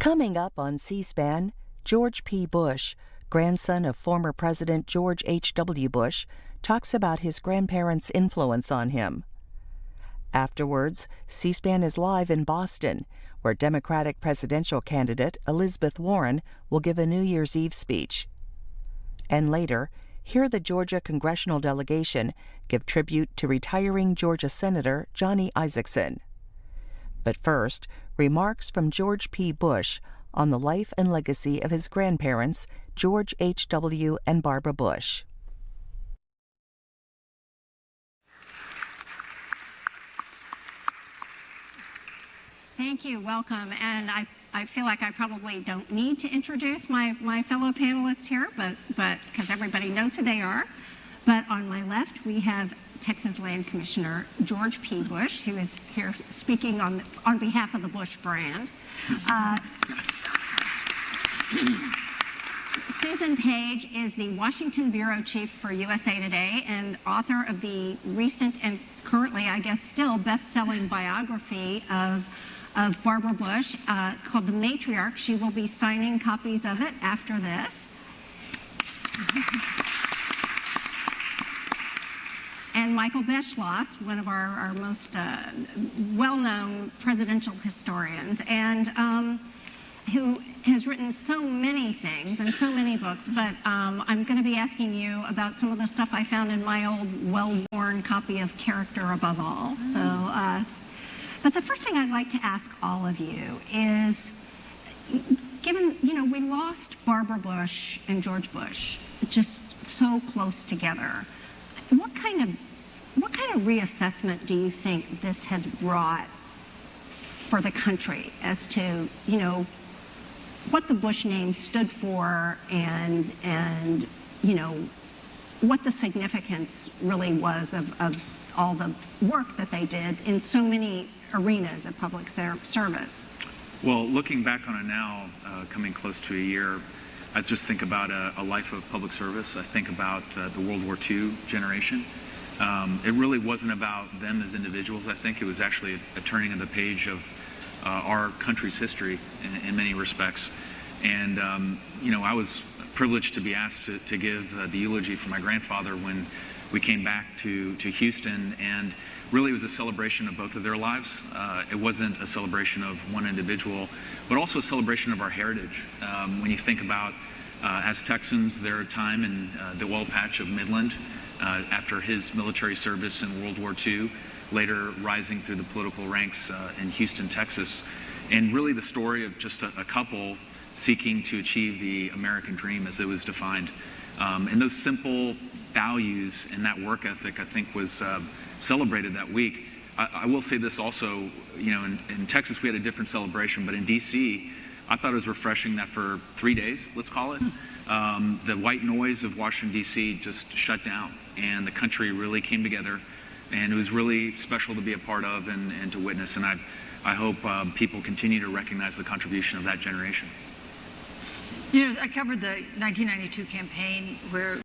Coming up on C-SPAN, George P. Bush, grandson of former President George H.W. Bush, talks about his grandparents' influence on him. Afterwards, C-SPAN is live in Boston, where Democratic presidential candidate Elizabeth Warren will give a New Year's Eve speech. And later, hear the Georgia congressional delegation give tribute to retiring Georgia Senator Johnny Isakson. But first, remarks from George P. Bush on the life and legacy of his grandparents, George H.W. and Barbara Bush. Thank you. Welcome. And I feel like I probably don't need to introduce my fellow panelists here, but because everybody knows who they are. But on my left, we have Texas Land Commissioner George P. Bush, who is here speaking on behalf of the Bush brand. Susan Page is the Washington Bureau Chief for USA Today and author of the recent and currently, I guess, still best-selling biography of Barbara Bush called The Matriarch. She will be signing copies of it after this. And Michael Beschloss, one of our most well-known presidential historians, and who has written so many things and so many books, but I'm going to be asking you about some of the stuff I found in my old, well-worn copy of Character Above All. So, but the first thing I'd like to ask all of you is, given, we lost Barbara Bush and George Bush just so close together, what kind of reassessment do you think this has brought for the country as to, what the Bush name stood for and what the significance really was of all the work that they did in so many arenas of public service? Well, looking back on it now, coming close to a year, I just think about a life of public service. I think about the World War II generation. It really wasn't about them as individuals. I think it was actually a turning of the page of our country's history in many respects. And, I was privileged to be asked to give the eulogy for my grandfather when we came back to Houston, and really it was a celebration of both of their lives. It wasn't a celebration of one individual, but also a celebration of our heritage. When you think about, as Texans, their time in the oil patch of Midland, after his military service in World War II, later rising through the political ranks in Houston, Texas, and really the story of just a couple seeking to achieve the American dream as it was defined. And those simple values and that work ethic, I think, was celebrated that week. I will say this also, in Texas we had a different celebration, but in D.C., I thought it was refreshing that for 3 days, let's call it, the white noise of Washington, D.C. just shut down, and the country really came together, and it was really special to be a part of and to witness, and I hope people continue to recognize the contribution of that generation. I covered the 1992 campaign where